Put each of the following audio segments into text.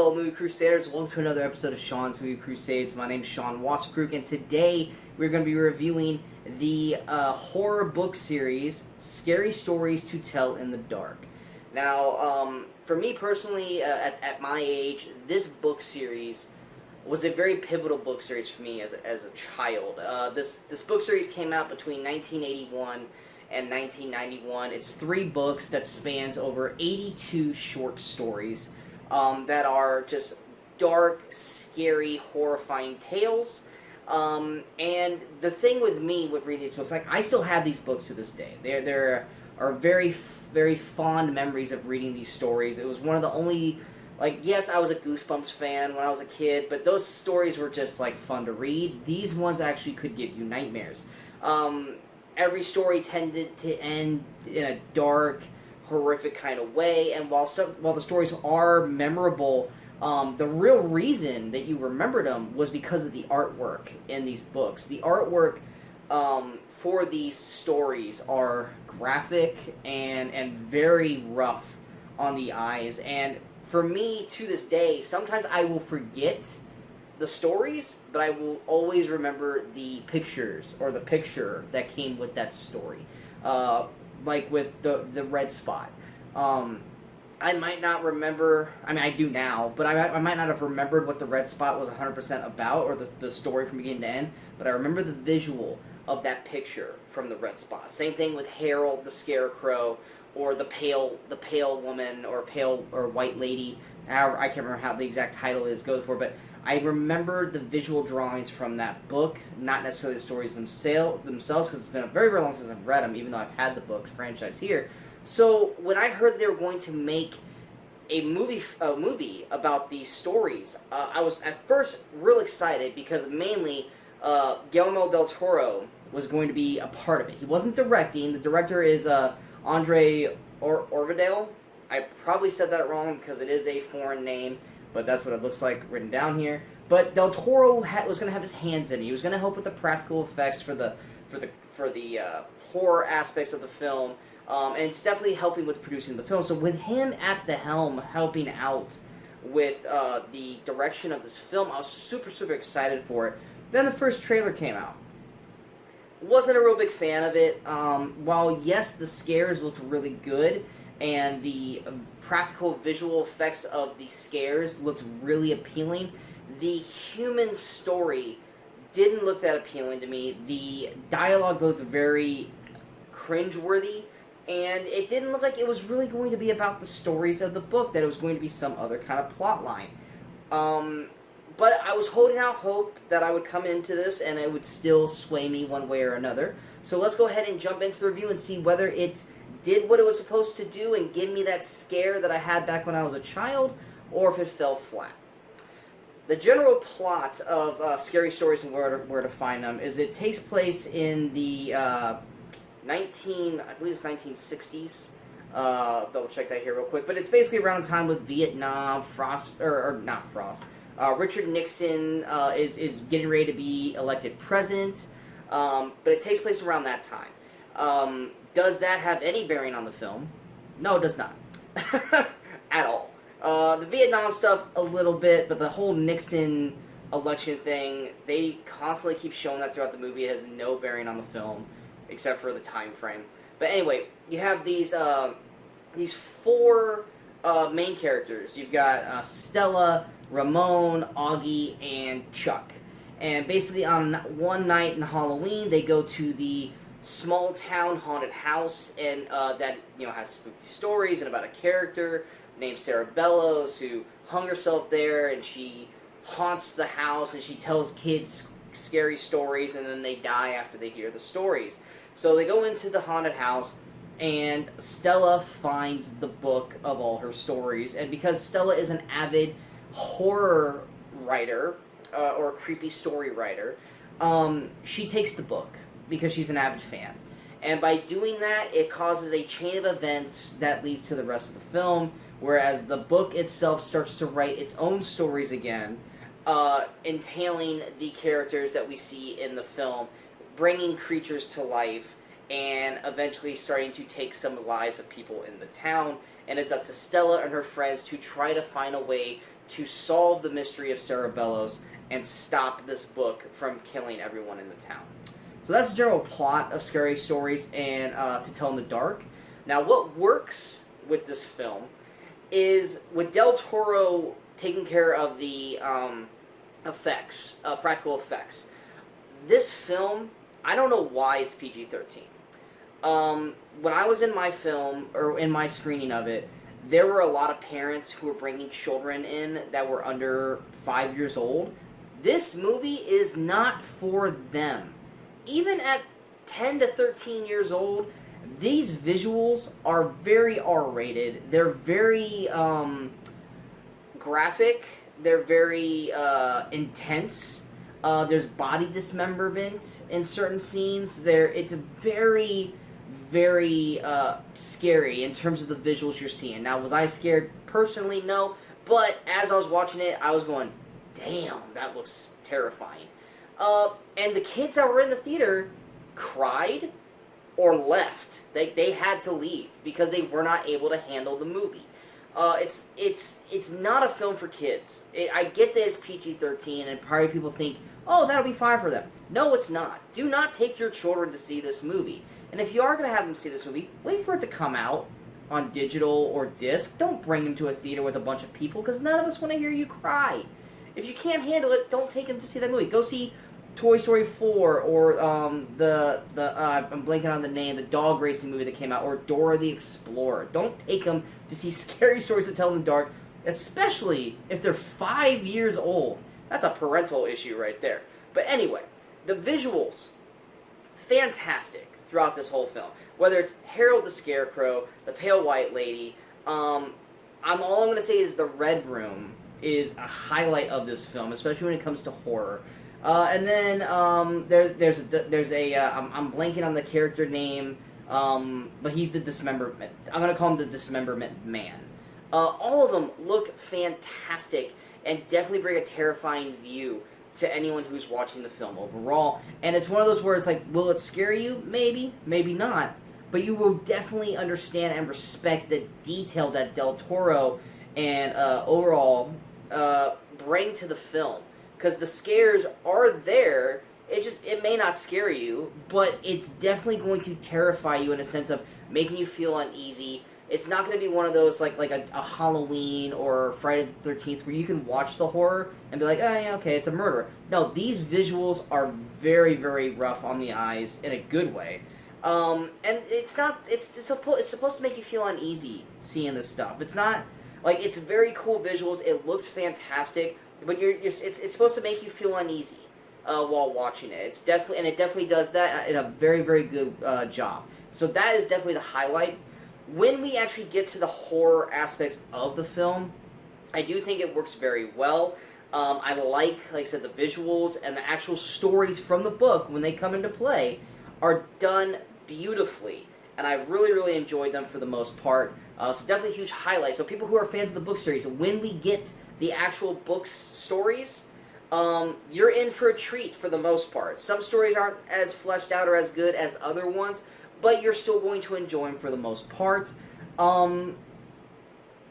fellow Movie Crusaders, welcome to another episode of Sean's Movie Crusades. My name is Sean Wasserkrug, and today we're going to be reviewing the horror book series, Scary Stories to Tell in the Dark. Now, for me personally, at my age, this book series was a very pivotal book series for me as a child. This book series came out between 1981 and 1991. It's 3 books that spans over 82 short stories that are just dark, scary, horrifying tales. And the thing with me with reading these books, like, I still have these books to this day. There are very, very fond memories of reading these stories. It was one of the only, like, yes, I was a Goosebumps fan when I was a kid, but those stories were just, like, fun to read. These ones actually could give you nightmares. Every story tended to end in a dark, horrific kind of way, and while the stories are memorable, the real reason that you remembered them was because of the artwork in these books. The artwork for these stories are graphic and very rough on the eyes, and for me, to this day, sometimes I will forget the stories, but I will always remember the pictures, or the picture that came with that story. Like with the red spot. I might not remember, I mean, I do now, but I might not have remembered what the red spot was 100% about, or the story from beginning to end, but I remember the visual of that picture from the red spot. Same thing with Harold the Scarecrow, or the pale woman, or pale or white lady. However, I can't remember how the exact title goes for, but I remember the visual drawings from that book, not necessarily the stories themselves, because it's been a very, very long since I've read them, even though I've had the books franchise here. So when I heard they were going to make a movie about these stories, I was at first real excited, because mainly Guillermo del Toro was going to be a part of it. He wasn't directing. The director is Andre Orvidale. I probably said that wrong because it is a foreign name, but that's what it looks like written down here. But Del Toro was going to have his hands in it. He was going to help with the practical effects for the horror aspects of the film, and it's definitely helping with producing the film. So with him at the helm, helping out with the direction of this film, I was super, super excited for it. Then the first trailer came out. Wasn't a real big fan of it. While yes, the scares looked really good, and the practical visual effects of the scares looked really appealing, the human story didn't look that appealing to me. The dialogue looked very cringeworthy, and it didn't look like it was really going to be about the stories of the book, that it was going to be some other kind of plot line. But I was holding out hope that I would come into this and it would still sway me one way or another. So let's go ahead and jump into the review and see whether it did what it was supposed to do and give me that scare that I had back when I was a child, or if it fell flat. The general plot of Scary Stories and Where to Find Them is it takes place in the I believe it's 1960s. Double check that here real quick. But it's basically around the time with Vietnam, Richard Nixon is getting ready to be elected president, but it takes place around that time. Does that have any bearing on the film? No, it does not. At all. The Vietnam stuff, a little bit, but the whole Nixon election thing, they constantly keep showing that throughout the movie. It has no bearing on the film, except for the time frame. But anyway, you have these 4 main characters. You've got Stella, Ramon, Augie, and Chuck. And basically on one night in Halloween, they go to the small town haunted house, and that has spooky stories and about a character named Sarah Bellows who hung herself there, and she haunts the house and she tells kids scary stories, and then they die after they hear the stories. So they go into the haunted house, and Stella finds the book of all her stories, and because Stella is an avid horror writer, or creepy story writer, she takes the book because she's an avid fan. And by doing that, it causes a chain of events that leads to the rest of the film, whereas the book itself starts to write its own stories again, entailing the characters that we see in the film, bringing creatures to life, and eventually starting to take some lives of people in the town. And it's up to Stella and her friends to try to find a way to solve the mystery of Cerebellos and stop this book from killing everyone in the town. So that's the general plot of Scary Stories and To Tell in the Dark. Now, what works with this film is with Del Toro taking care of the effects, practical effects. This film, I don't know why it's PG-13. When I was in my film, or in my screening of it, there were a lot of parents who were bringing children in that were under 5 years old. This movie is not for them. Even at 10 to 13 years old, these visuals are very R-rated. They're very graphic. They're very intense. There's body dismemberment in certain scenes. It's very, very scary in terms of the visuals you're seeing. Now, was I scared? Personally, no. But as I was watching it, I was going, damn, that looks terrifying. And the kids that were in the theater cried or left. They had to leave because they were not able to handle the movie. It's not a film for kids. I get that it's PG-13, and probably people think, oh, that'll be fine for them. No, it's not. Do not take your children to see this movie. And if you are going to have them see this movie, wait for it to come out on digital or disc. Don't bring them to a theater with a bunch of people, because none of us want to hear you cry. If you can't handle it, don't take them to see that movie. Go see Toy Story 4, or I'm blanking on the name, the dog racing movie that came out, or Dora the Explorer. Don't take them to see Scary Stories to Tell in the Dark, especially if they're 5 years old. That's a parental issue right there. But anyway, the visuals, fantastic throughout this whole film. Whether it's Harold the Scarecrow, the Pale White Lady, all I'm going to say is the Red Room is a highlight of this film, especially when it comes to horror. And then there's a I'm blanking on the character name, but he's the dismemberment. I'm gonna call him the dismemberment man. All of them look fantastic and definitely bring a terrifying view to anyone who's watching the film overall. And it's one of those where it's like, will it scare you? Maybe, maybe not. But you will definitely understand and respect the detail that Del Toro and overall bring to the film. Because the scares are there, it may not scare you, but it's definitely going to terrify you in a sense of making you feel uneasy. It's not going to be one of those like a Halloween or Friday the 13th where you can watch the horror and be like, oh yeah, okay, it's a murderer. No, these visuals are very, very rough on the eyes in a good way. And it's supposed to make you feel uneasy seeing this stuff. It's not, like, it's very cool visuals, it looks fantastic, but it's supposed to make you feel uneasy while watching it. It definitely does that in a very, very good job. So that is definitely the highlight. When we actually get to the horror aspects of the film, I do think it works very well. I like I said, the visuals and the actual stories from the book, when they come into play, are done beautifully. And I really, really enjoyed them for the most part. So definitely a huge highlight. So people who are fans of the book series, when we get the actual books stories, you're in for a treat for the most part. Some stories aren't as fleshed out or as good as other ones, but you're still going to enjoy them for the most part.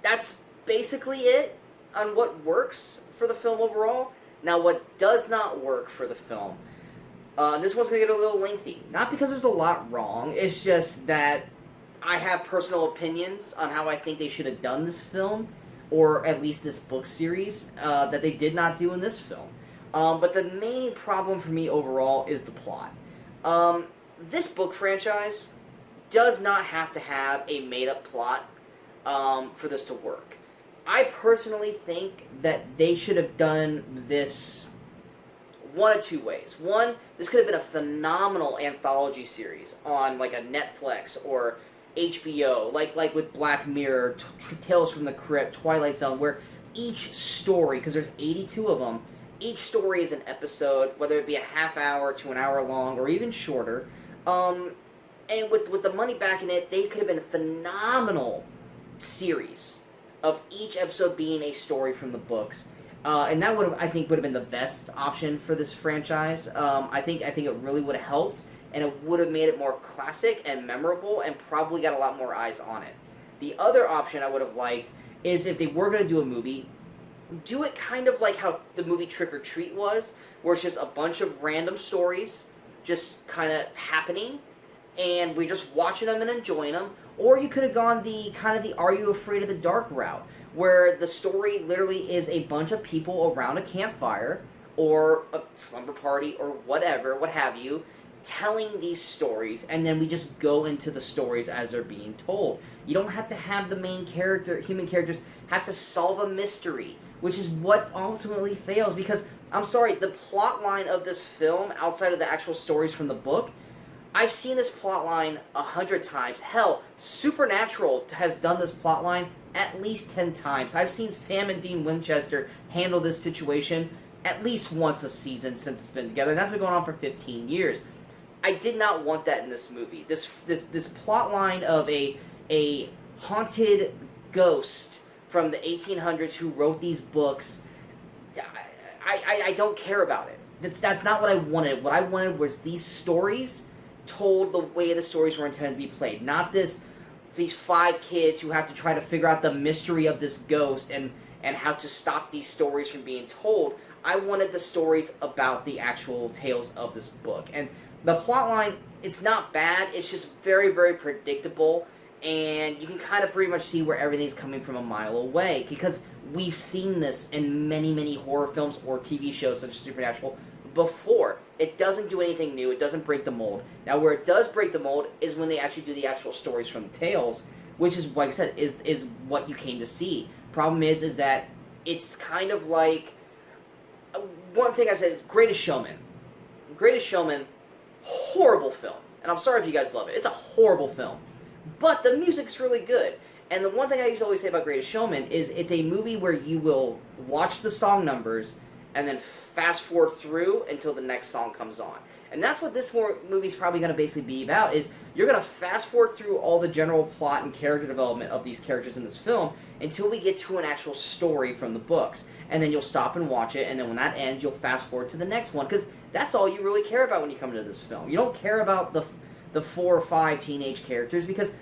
That's basically it on what works for the film overall. Now, what does not work for the film, this one's going to get a little lengthy. Not because there's a lot wrong, it's just that I have personal opinions on how I think they should have done this film, or at least this book series, that they did not do in this film. But the main problem for me overall is the plot. This book franchise does not have to have a made-up plot for this to work. I personally think that they should have done this one of two ways. One, this could have been a phenomenal anthology series on like a Netflix or HBO, like with Black Mirror, Tales from the Crypt, Twilight Zone, where each story, because there's 82 of them, each story is an episode, whether it be a half hour to an hour long, or even shorter. And with the money back in it, they could have been a phenomenal series of each episode being a story from the books. And that would have, I think, would have been the best option for this franchise. I think it really would have helped, and it would have made it more classic and memorable, and probably got a lot more eyes on it. The other option I would have liked is if they were going to do a movie, do it kind of like how the movie Trick or Treat was, where it's just a bunch of random stories just kind of happening, and we're just watching them and enjoying them. Or you could have gone the kind of the Are You Afraid of the Dark route, where the story literally is a bunch of people around a campfire, or a slumber party, or whatever, what have you, telling these stories, and then we just go into the stories as they're being told. You don't have to have the main character, human characters, have to solve a mystery, which is what ultimately fails, because, I'm sorry, the plot line of this film, outside of the actual stories from the book, I've seen this plot line 100 times. Hell, Supernatural has done this plot line at least 10 times. I've seen Sam and Dean Winchester handle this situation at least once a season since it's been together, and that's been going on for 15 years. I did not want that in this movie. This plot line of a haunted ghost from the 1800s who wrote these books, I don't care about it. That's not what I wanted. What I wanted was these stories told the way the stories were intended to be played. Not these 5 kids who have to try to figure out the mystery of this ghost and how to stop these stories from being told. I wanted the stories about the actual tales of this book. And the plot line, it's not bad, it's just very, very predictable, and you can kind of pretty much see where everything's coming from a mile away, because we've seen this in many, many horror films or TV shows such as Supernatural before. It doesn't do anything new, it doesn't break the mold. Now, where it does break the mold is when they actually do the actual stories from the tales, which is, like I said, is what you came to see. Problem is that it's kind of like, one thing I said is Greatest Showman. Greatest Showman, horrible film. And I'm sorry if you guys love it. It's a horrible film. But the music's really good. And the one thing I used to always say about Greatest Showman is it's a movie where you will watch the song numbers and then fast forward through until the next song comes on. And that's what this movie's probably going to basically be about, is you're going to fast forward through all the general plot and character development of these characters in this film until we get to an actual story from the books. And then you'll stop and watch it, and then when that ends, you'll fast forward to the next one, because that's all you really care about when you come into this film. You don't care about the 4 or 5 teenage characters, because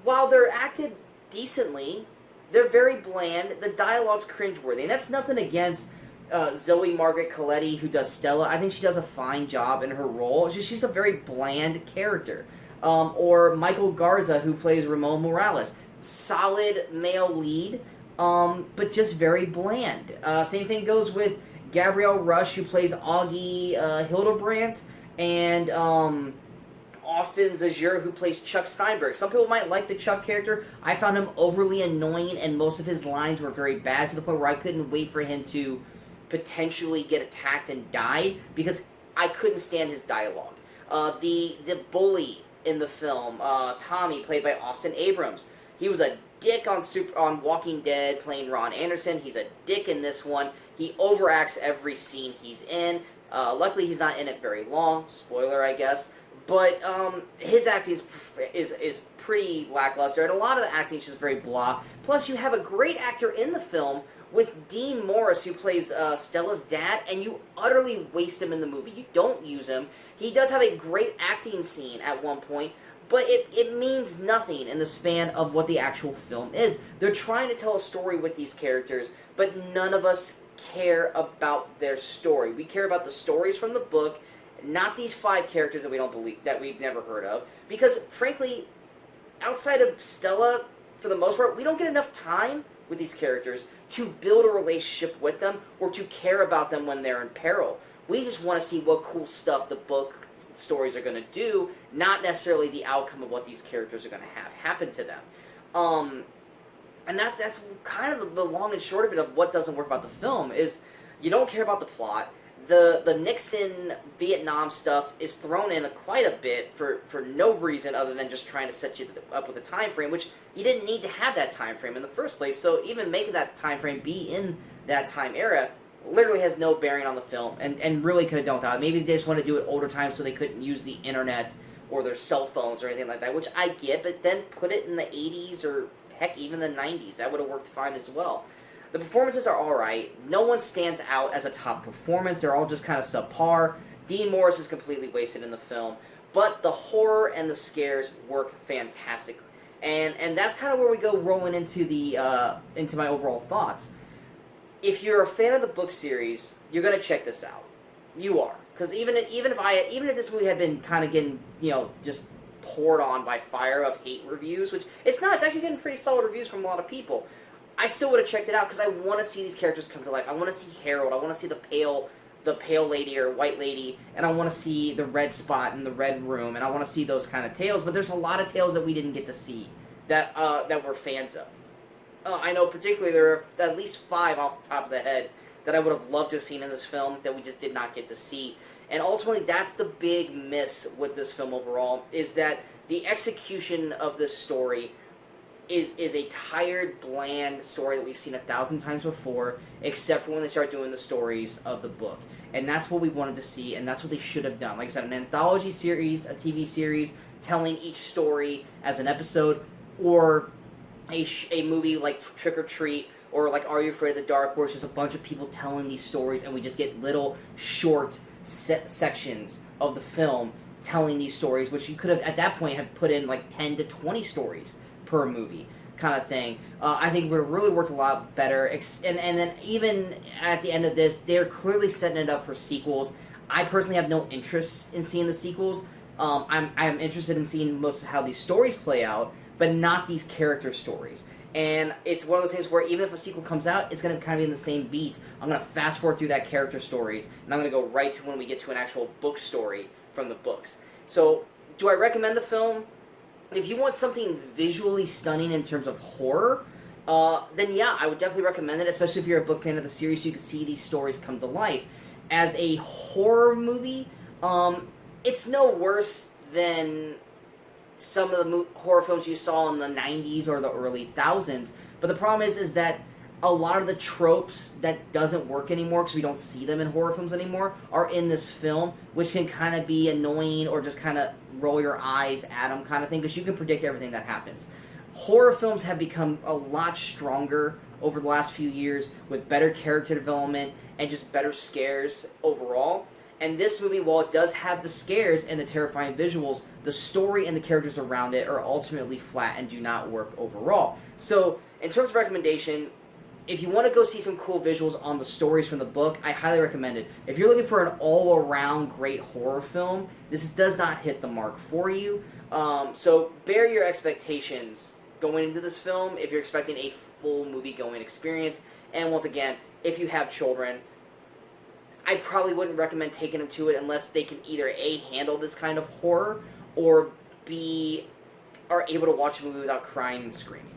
while they're acted decently, they're very bland. The dialogue's cringeworthy, and that's nothing against Zoe Margaret Coletti, who does Stella. I think she does a fine job in her role. She's a very bland character. Or Michael Garza, who plays Ramon Morales. Solid male lead, but just very bland. Same thing goes with Gabrielle Rush, who plays Augie Hildebrandt, and Austin Zajur, who plays Chuck Steinberg. Some people might like the Chuck character. I found him overly annoying, and most of his lines were very bad, to the point where I couldn't wait for him to potentially get attacked and die, because I couldn't stand his dialogue. The bully in the film, Tommy, played by Austin Abrams, he was a dick on Walking Dead, playing Ron Anderson. He's a dick in this one. He overacts every scene he's in. Luckily, he's not in it very long. Spoiler, I guess. But his acting is pretty lackluster, and a lot of the acting is just very blah. Plus, you have a great actor in the film with Dean Morris, who plays Stella's dad, and you utterly waste him in the movie. You don't use him. He does have a great acting scene at one point, but it means nothing in the span of what the actual film is. They're trying to tell a story with these characters, but none of us care about their story. We care about the stories from the book, not these 5 characters that we've never heard of. Because, frankly, outside of Stella, for the most part, we don't get enough time with these characters to build a relationship with them or to care about them when they're in peril. We just want to see what cool stuff the book stories are going to do, not necessarily the outcome of what these characters are going to have happen to them. And that's kind of the long and short of it, of what doesn't work about the film, is you don't care about the plot. The Nixon Vietnam stuff is thrown in quite a bit for no reason other than just trying to set you up with a time frame, which you didn't need to have that time frame in the first place. So even making that time frame be in that time era literally has no bearing on the film, and really could have done without it. Maybe they just want to do it older times so they couldn't use the internet or their cell phones or anything like that, which I get, but then put it in the 80s or heck, even the 90s. That would have worked fine as well. The performances are alright. No one stands out as a top performance. They're all just kind of subpar. Dean Morris is completely wasted in the film. But the horror and the scares work fantastic. And that's kind of where we go rolling into into my overall thoughts. if you're a fan of the book series, you're gonna check this out. You are, because even if this movie had been kind of getting just poured on by fire of hate reviews, which it's not, it's actually getting pretty solid reviews from a lot of people, I still would have checked it out because I want to see these characters come to life. I want to see Harold. I want to see the pale lady or white lady, and I want to see the red spot in the red room, and I want to see those kind of tales. But there's a lot of tales that we didn't get to see that we're fans of. I know particularly there are at least 5 off the top of the head that I would have loved to have seen in this film that we just did not get to see. And ultimately, that's the big miss with this film overall, is that the execution of this story is a tired, bland story that we've seen 1,000 times before, except for when they start doing the stories of the book. And that's what we wanted to see, and that's what they should have done. Like I said, an anthology series, a TV series, telling each story as an episode, or a movie like Trick or Treat, or like Are You Afraid of the Dark, where it's just a bunch of people telling these stories, and we just get little short sections of the film telling these stories, which you could have, at that point, have put in like 10 to 20 stories per movie kind of thing. I think it would have really worked a lot better. And then even at the end of this, they're clearly setting it up for sequels. I personally have no interest in seeing the sequels. I'm interested in seeing most of how these stories play out, but not these character stories. And it's one of those things where even if a sequel comes out, it's going to kind of be in the same beats. I'm going to fast forward through that character stories, and I'm going to go right to when we get to an actual book story from the books. So, do I recommend the film? If you want something visually stunning in terms of horror, then yeah, I would definitely recommend it, especially if you're a book fan of the series, so you can see these stories come to life. As a horror movie, it's no worse than some of the horror films you saw in the 90s or the early 2000s, but the problem is that a lot of the tropes that doesn't work anymore, because we don't see them in horror films anymore, are in this film, which can kind of be annoying or just kind of roll your eyes at them kind of thing, because you can predict everything that happens. Horror films have become a lot stronger over the last few years, with better character development and just better scares overall. And this movie, while it does have the scares and the terrifying visuals, the story and the characters around it are ultimately flat and do not work overall. So, in terms of recommendation, if you want to go see some cool visuals on the stories from the book, I highly recommend it. If you're looking for an all-around great horror film, this does not hit the mark for you. So bear your expectations going into this film if you're expecting a full movie-going experience. And once again, if you have children, I probably wouldn't recommend taking them to it unless they can either A, handle this kind of horror, or B, are able to watch a movie without crying and screaming.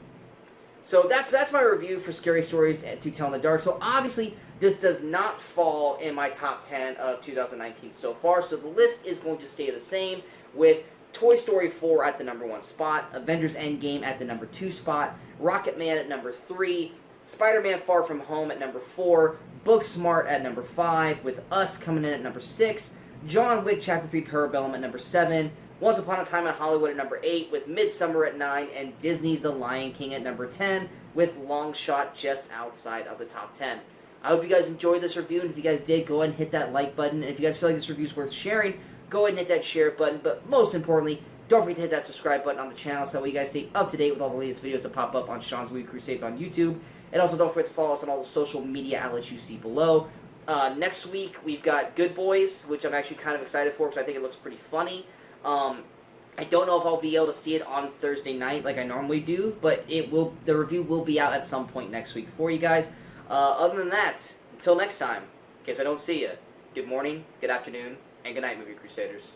So that's my review for Scary Stories to Tell in the Dark. So obviously, this does not fall in my top 10 of 2019 so far. So the list is going to stay the same, with Toy Story 4 at the number 1 spot, Avengers Endgame at the number 2 spot, Rocketman at number 3, Spider-Man Far From Home at number 4, Booksmart at number 5, with Us coming in at number 6, John Wick Chapter 3 Parabellum at number 7, Once Upon a Time in Hollywood at number 8, with Midsummer at 9, and Disney's The Lion King at number 10, with Long Shot just outside of the top 10. I hope you guys enjoyed this review, and if you guys did, go ahead and hit that like button, and if you guys feel like this review is worth sharing, go ahead and hit that share button, but most importantly, don't forget to hit that subscribe button on the channel so that you guys stay up to date with all the latest videos that pop up on Sean's Movie Crusades on YouTube, and also don't forget to follow us on all the social media outlets you see below. Next week, we've got Good Boys, which I'm actually kind of excited for because I think it looks pretty funny. I don't know if I'll be able to see it on Thursday night like I normally do, but the review will be out at some point next week for you guys. Other than that, until next time, in case I don't see you, good morning, good afternoon, and good night, Movie Crusaders.